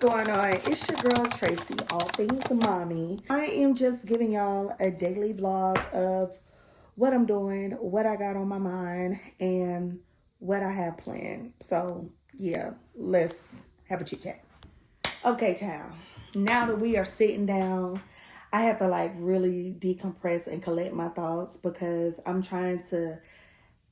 going on? It's your girl Tracy, all things mommy. I am just giving y'all a daily vlog of what I'm doing, what I got on my mind, and what I have planned. So yeah, let's have a chit chat. Okay, child. Now that we are sitting down, I have to like really decompress and collect my thoughts because I'm trying to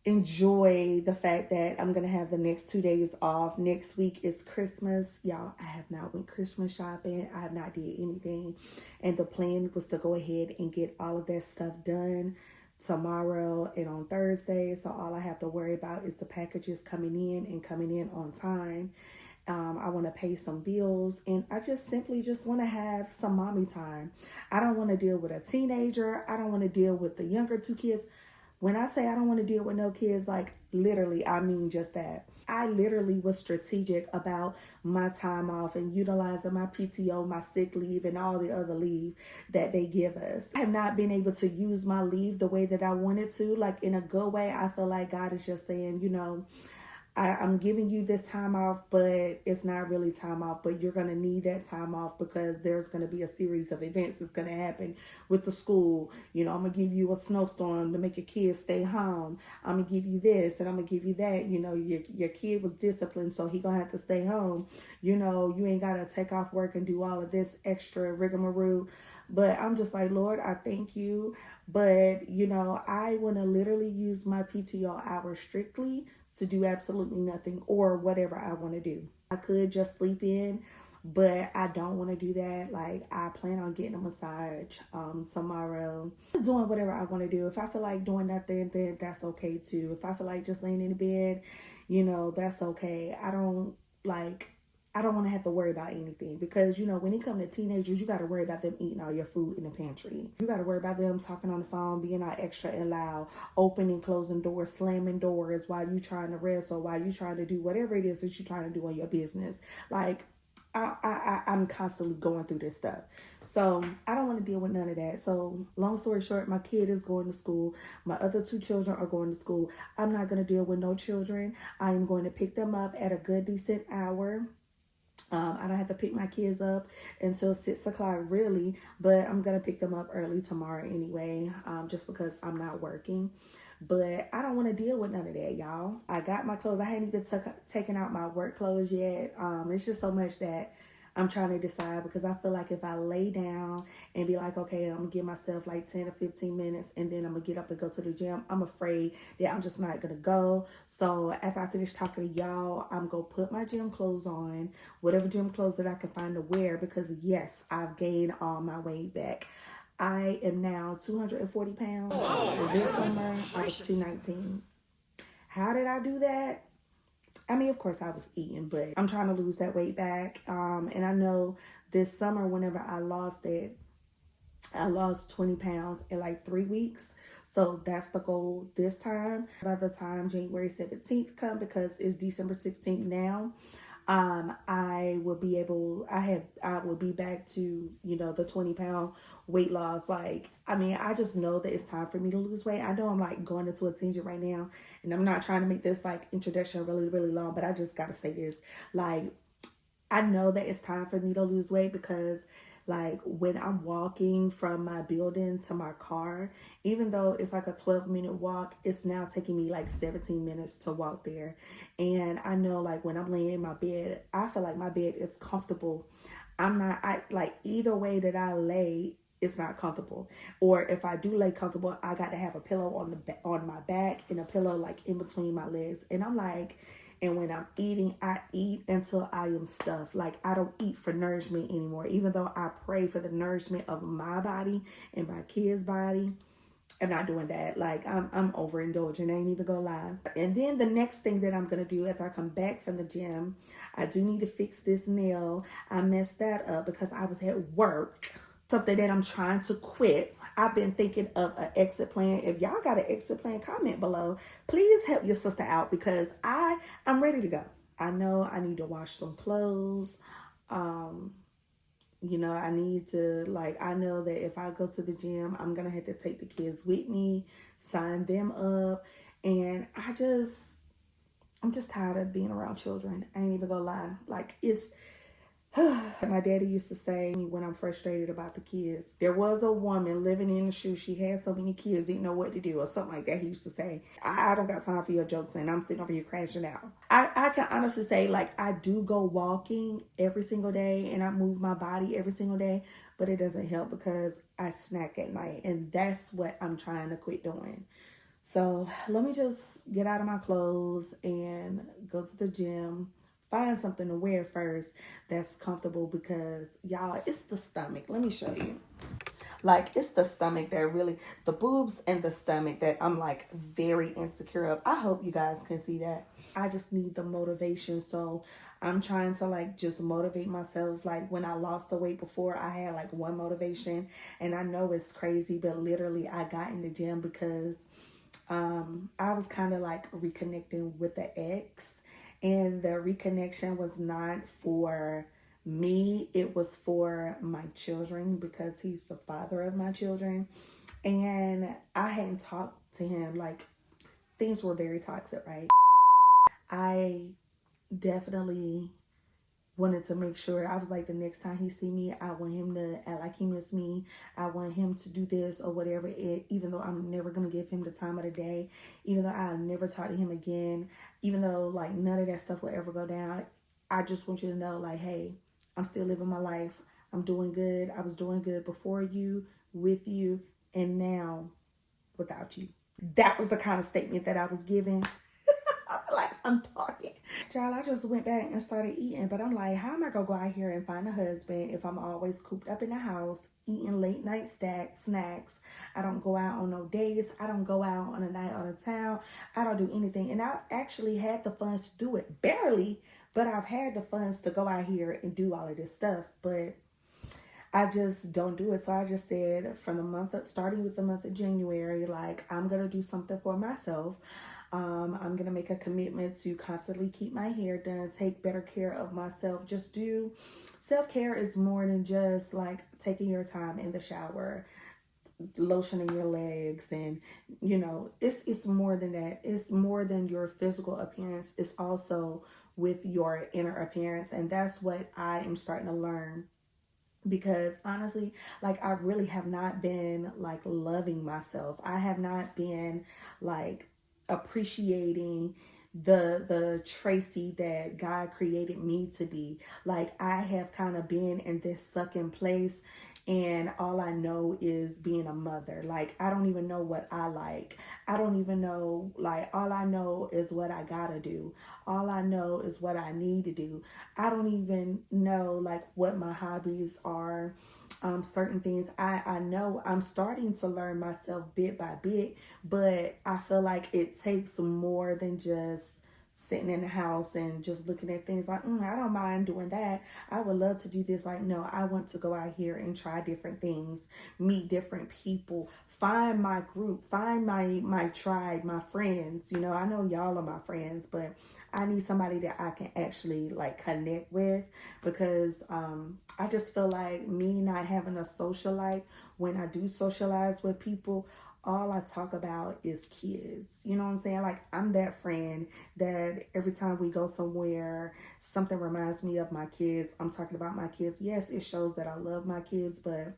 enjoy the fact that I'm gonna have the next 2 days off. Next week is Christmas. Y'all, I have not went Christmas shopping. I have not did anything. And the plan was to go ahead and get all of that stuff done tomorrow and on Thursday. So all I have to worry about is the packages coming in and coming in on time. I want to pay some bills, and I just simply just want to have some mommy time. I don't want to deal with a teenager. I don't want to deal with the younger two kids. When I say I don't want to deal with no kids, like literally, I mean just that. I literally was strategic about my time off and utilizing my PTO, my sick leave, and all the other leave that they give us. I have not been able to use my leave the way that I wanted to, like in a good way. I feel like God is just saying, I'm giving you this time off, but it's not really time off, but you're going to need that time off because there's going to be a series of events that's going to happen with the school. I'm going to give you a snowstorm to make your kids stay home. I'm going to give you this and I'm going to give you that. Your kid was disciplined, so he going to have to stay home. You ain't got to take off work and do all of this extra rigmarole. But I'm just like, Lord, I thank you. But, I want to literally use my PTO hours strictly to do absolutely nothing or whatever I want to do. I could just sleep in, but I don't want to do that. Like, I plan on getting a massage tomorrow. Just doing whatever I want to do. If I feel like doing nothing, then that's okay too. If I feel like just laying in the bed, that's okay. I don't want to have to worry about anything because, when it comes to teenagers, you got to worry about them eating all your food in the pantry. You got to worry about them talking on the phone, being all extra and loud, opening, closing doors, slamming doors while you trying to rest or while you trying to do whatever it is that you're trying to do on your business. Like, I'm constantly going through this stuff. So I don't want to deal with none of that. So long story short, my kid is going to school. My other two children are going to school. I'm not going to deal with no children. I am going to pick them up at a good, decent hour. I don't have to pick my kids up until 6 o'clock really, but I'm going to pick them up early tomorrow anyway, just because I'm not working. But I don't want to deal with none of that, y'all. I got my clothes. I hadn't even taken out my work clothes yet. It's just so much that I'm trying to decide because I feel like if I lay down and be like, okay, I'm going to give myself like 10 or 15 minutes and then I'm going to get up and go to the gym, I'm afraid that I'm just not going to go. So after I finish talking to y'all, I'm going to put my gym clothes on, whatever gym clothes that I can find to wear because yes, I've gained all my weight back. I am now 240 pounds. This summer, I was 219. How did I do that? I mean, of course I was eating, but I'm trying to lose that weight back. And I know this summer, whenever I lost it, I lost 20 pounds in like 3 weeks. So that's the goal this time. By the time January 17th come, because it's December 16th now, I will be back to, the 20-pound weight loss. I just know that it's time for me to lose weight. I know I'm like going into a tangent right now and I'm not trying to make this like introduction really, really long, but I just got to say this. Like, I know that it's time for me to lose weight because like when I'm walking from my building to my car, even though it's like a 12-minute walk, it's now taking me like 17 minutes to walk there. And I know like when I'm laying in my bed, I feel like my bed is comfortable. I like either way that I lay, it's not comfortable. Or if I do lay comfortable, I got to have a pillow on my back and a pillow like in between my legs. And I'm like, and when I'm eating, I eat until I am stuffed. Like, I don't eat for nourishment anymore. Even though I pray for the nourishment of my body and my kids' body, I'm not doing that. Like, I'm overindulging. I ain't even gonna lie. And then the next thing that I'm gonna do after I come back from the gym, I do need to fix this nail. I messed that up because I was at work. Something that I'm trying to quit. I've been thinking of an exit plan. If y'all got an exit plan, comment below. Please help your sister out because I'm ready to go. I know I need to wash some clothes. I need to, I know that if I go to the gym, I'm going to have to take the kids with me, sign them up. And I'm just tired of being around children. I ain't even gonna lie. Like, it's, My daddy used to say when I'm frustrated about the kids, there was a woman living in the shoe. She had so many kids, didn't know what to do or something like that. He used to say, I don't got time for your jokes and I'm sitting over here crashing out. I can honestly say, like, I do go walking every single day and I move my body every single day, but it doesn't help because I snack at night, and that's what I'm trying to quit doing. So let me just get out of my clothes and go to the gym. Find something to wear first that's comfortable because, y'all, it's the stomach. Let me show you. Like, it's the stomach that really, the boobs and the stomach that I'm like very insecure of. I hope you guys can see that. I just need the motivation. So I'm trying to like just motivate myself. Like when I lost the weight before, I had like one motivation, and I know it's crazy, but literally I got in the gym because I was kind of like reconnecting with the ex, and the reconnection was not for me, it was for my children because he's the father of my children. And I hadn't talked to him, like things were very toxic, right? I definitely wanted to make sure. I was like, the next time he see me, I want him to act like he missed me. I want him to do this or whatever it, even though I'm never going to give him the time of the day, even though I'll never talk to him again, even though like none of that stuff will ever go down. I just want you to know, like, hey, I'm still living my life. I'm doing good. I was doing good before you, with you, and now without you. That was the kind of statement that I was giving. I feel like I'm talking. Child, I just went back and started eating, but I'm like, how am I gonna go out here and find a husband if I'm always cooped up in the house, eating late night snacks? I don't go out on no dates. I don't go out on a night on a town. I don't do anything. And I actually had the funds to do it. Barely, but I've had the funds to go out here and do all of this stuff. But I just don't do it. So I just said from the month of, starting with the month of January, like I'm going to do something for myself. I'm going to make a commitment to constantly keep my hair done, take better care of myself. Just do self-care is more than just like taking your time in the shower, lotioning your legs, and it's more than that. It's more than your physical appearance. It's also with your inner appearance, and that's what I am starting to learn, because honestly, like I really have not been like loving myself. I have not been like appreciating the Tracy that God created me to be. Like I have kind of been in this sucking place, and all I know is being a mother. Like I don't even know what I like. I don't even know, like all I know is what I gotta do. All I know is what I need to do. I don't even know like what my hobbies are. Certain things I know I'm starting to learn myself bit by bit, but I feel like it takes more than just sitting in the house and just looking at things like, I don't mind doing that. I would love to do this. Like, no, I want to go out here and try different things, meet different people, find my group, find my tribe, my friends. I know y'all are my friends, but I need somebody that I can actually like connect with, because I just feel like me not having a social life, when I do socialize with people, all I talk about is kids. You know what I'm saying? Like I'm that friend that every time we go somewhere, something reminds me of my kids. I'm talking about my kids. Yes, it shows that I love my kids, but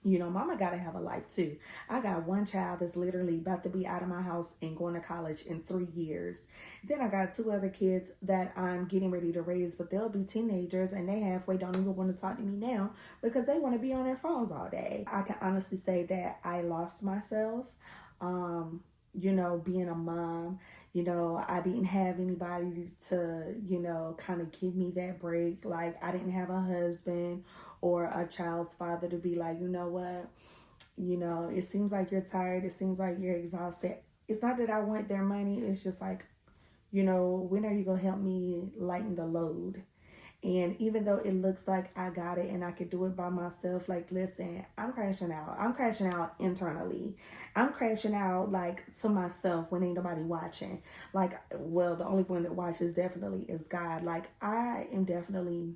mama gotta have a life too. I got one child that's literally about to be out of my house and going to college in 3 years. Then I got 2 other kids that I'm getting ready to raise, but they'll be teenagers and they halfway don't even want to talk to me now because they want to be on their phones all day. I can honestly say that I lost myself. Being a mom, I didn't have anybody to, kind of give me that break. Like I didn't have a husband or a child's father to be like, you know what, it seems like you're tired. It seems like you're exhausted. It's not that I want their money. It's just like, when are you going to help me lighten the load? And even though it looks like I got it and I could do it by myself, like, listen, I'm crashing out. I'm crashing out internally. I'm crashing out like to myself when ain't nobody watching. Like, well, the only one that watches definitely is God. Like, I am definitely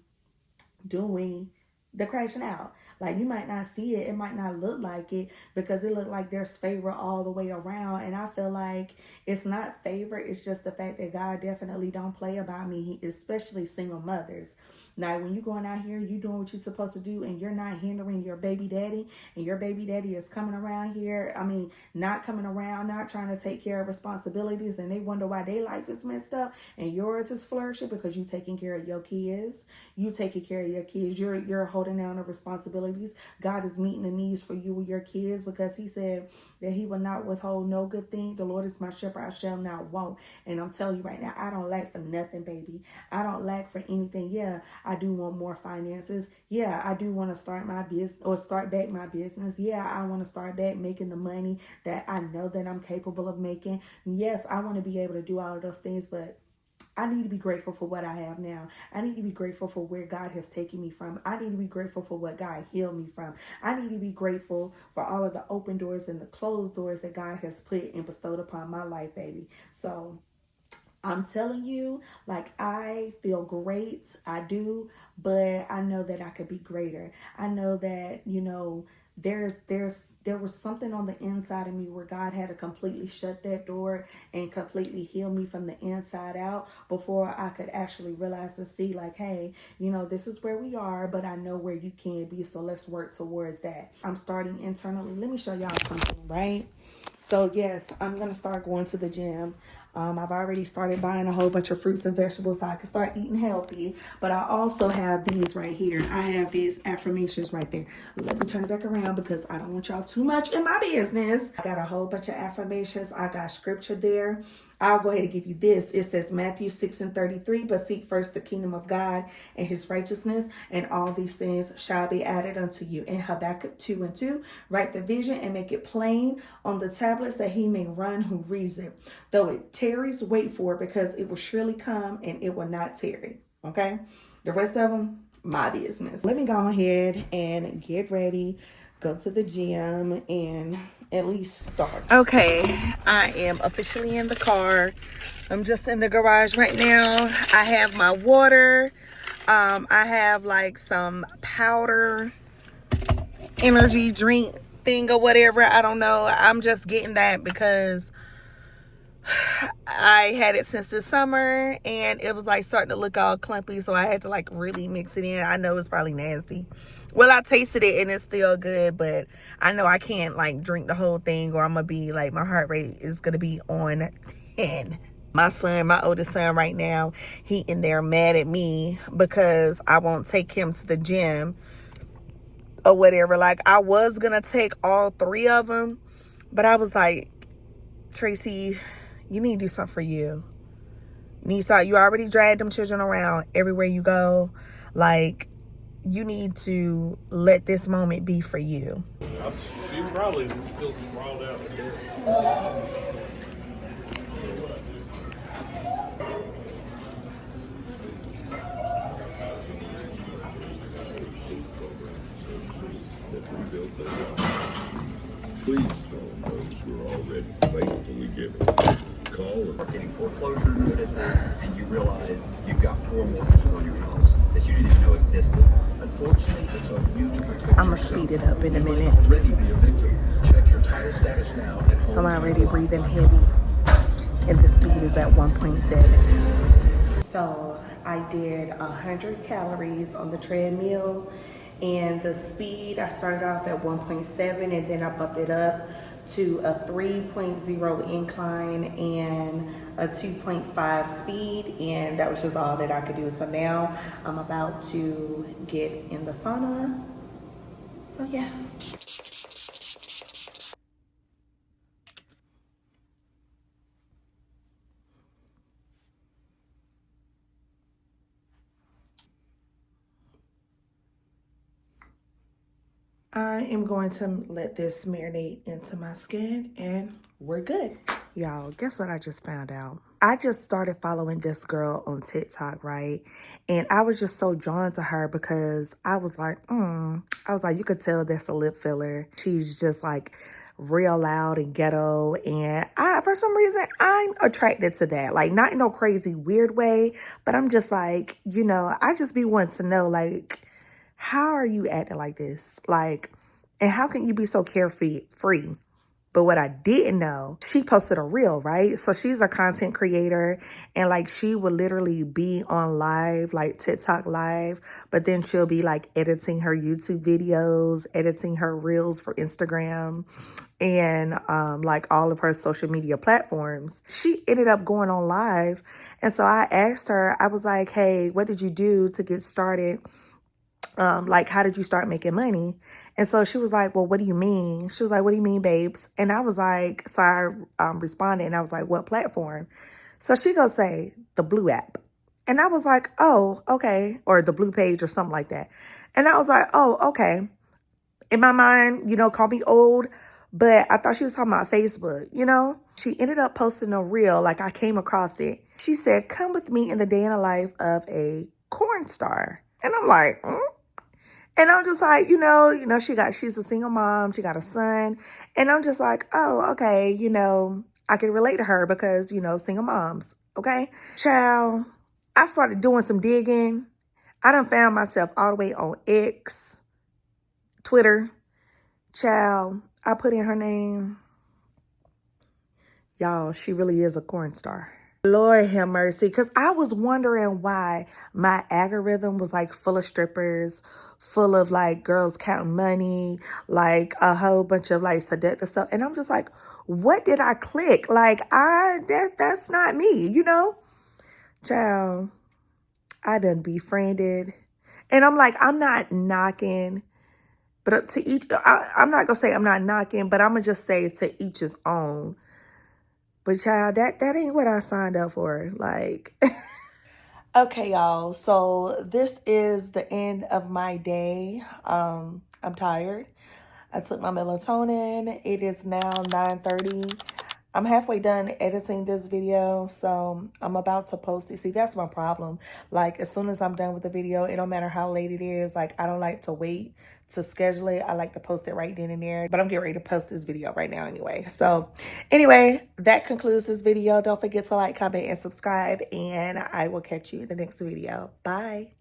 doing the crashing out. Like you might not see it, it might not look like it, because it look like there's favor all the way around, and I feel like it's not favor, it's just the fact that God definitely don't play about me, especially single mothers. Now, when you're going out here, you doing what you're supposed to do, and you're not hindering your baby daddy, and your baby daddy is coming around here, not coming around, not trying to take care of responsibilities, and they wonder why their life is messed up and yours is flourishing because you taking care of your kids. You taking care of your kids. You're holding down the responsibilities. God is meeting the needs for you and your kids because he said that he will not withhold no good thing. The Lord is my shepherd, I shall not want. And I'm telling you right now, I don't lack for nothing, baby. I don't lack for anything. Yeah, I do want more finances. Yeah, I do want to start my business or start back my business. Yeah, I want to start back making the money that I know that I'm capable of making. Yes, I want to be able to do all of those things, but I need to be grateful for what I have now. I need to be grateful for where God has taken me from. I need to be grateful for what God healed me from. I need to be grateful for all of the open doors and the closed doors that God has put and bestowed upon my life, baby. So I'm telling you, like, I feel great. I do, but I know that I could be greater. I know that, there was something on the inside of me where God had to completely shut that door and completely heal me from the inside out before I could actually realize and see, like, hey, this is where we are, but I know where you can be, so let's work towards that. I'm starting internally. Let me show y'all something, right? So yes, I'm gonna start going to the gym. I've already started buying a whole bunch of fruits and vegetables so I can start eating healthy. But I also have these right here. I have these affirmations right there. Let me turn it back around because I don't want y'all too much in my business. I got a whole bunch of affirmations. I got scripture there. I'll go ahead and give you this. It says Matthew 6:33, but seek first the kingdom of God and his righteousness, and all these things shall be added unto you. In Habakkuk 2:2, write the vision and make it plain on the tablets that he may run who reads it. Though it tarries, wait for it, because it will surely come and it will not tarry. Okay? The rest of them, my business. Let me go ahead and get ready, go to the gym, and at least start. Okay, I am officially in the car. I'm just in the garage right now. I have my water. I have like some powder energy drink thing or whatever. I don't know. I'm just getting that because I had it since the summer and it was like starting to look all clumpy, so I had to like really mix it in. I know it's probably nasty. Well, I tasted it and it's still good, but I know I can't like drink the whole thing or I'm gonna be like, my heart rate is gonna be on 10. My son, my oldest son right now, he in there mad at me because I won't take him to the gym or whatever. Like, I was gonna take all 3 of them, but I was like, Tracy, you need to do something for you. You already dragged them children around everywhere you go. Like, you need to let this moment be for you. She's probably still sprawled out in there. Please call those who are already faithfully giving. Call Are getting foreclosure notices, and you realize you've got 4 mortgages on your house that you didn't even know existed. Unfortunately, it's on you to protect I'm gonna speed it up in a minute. already be a victim. Check your title status now at home. I'm already breathing heavy, and the speed is at 1.7. So I did 100 calories on the treadmill, and the speed, I started off at 1.7 and then I bumped it up to a 3.0 incline and a 2.5 speed, and that was just all that I could do. So now I'm about to get in the sauna. So yeah. I am going to let this marinate into my skin and we're good. Y'all, guess what I just found out? I just started following this girl on TikTok, right? And I was just so drawn to her because I was like, you could tell that's a lip filler. She's just like real loud and ghetto. And for some reason, I'm attracted to that. Like, not in no crazy weird way, but I'm just like, I just be wanting to know, like, how are you acting like this? Like, and how can you be so carefree? But what I didn't know, she posted a reel, right? So she's a content creator, and like she would literally be on live, like TikTok live, but then she'll be like editing her YouTube videos, editing her reels for Instagram, and like all of her social media platforms. She ended up going on live. And so I asked her, I was like, hey, what did you do to get started? Like, how did you start making money? And so she was like, well, what do you mean? She was like, what do you mean, babes? And I was like, so I responded and I was like, what platform? So she goes say the Blue app. And I was like, oh, okay. Or the Blue page or something like that. And I was like, oh, okay. In my mind, call me old, but I thought she was talking about Facebook. She ended up posting a reel, like I came across it. She said, come with me in the day in the life of a corn star. And I'm like, And I'm just like, she's a single mom. She got a son. And I'm just like, oh, okay. I can relate to her because, single moms. Okay. Child, I started doing some digging. I done found myself all the way on X, Twitter. Child, I put in her name. Y'all, she really is a corn star. Lord have mercy. Because I was wondering why my algorithm was like full of strippers, full of like girls counting money, like a whole bunch of like seductive stuff. And I'm just like, what did I click? Like, that's not me, Child, I done befriended. And I'm like, I'm not knocking. But to each, I'm not going to say I'm not knocking, but I'm going to just say to each his own. But child, that ain't what I signed up for. Like, okay, y'all. So this is the end of my day. I'm tired. I took my melatonin. It is now 9:30. I'm halfway done editing this video, so I'm about to post it. See, that's my problem. Like, as soon as I'm done with the video, it don't matter how late it is. Like, I don't like to wait to schedule it. I like to post it right then and there. But I'm getting ready to post this video right now anyway. So, anyway, that concludes this video. Don't forget to like, comment, and subscribe. And I will catch you in the next video. Bye.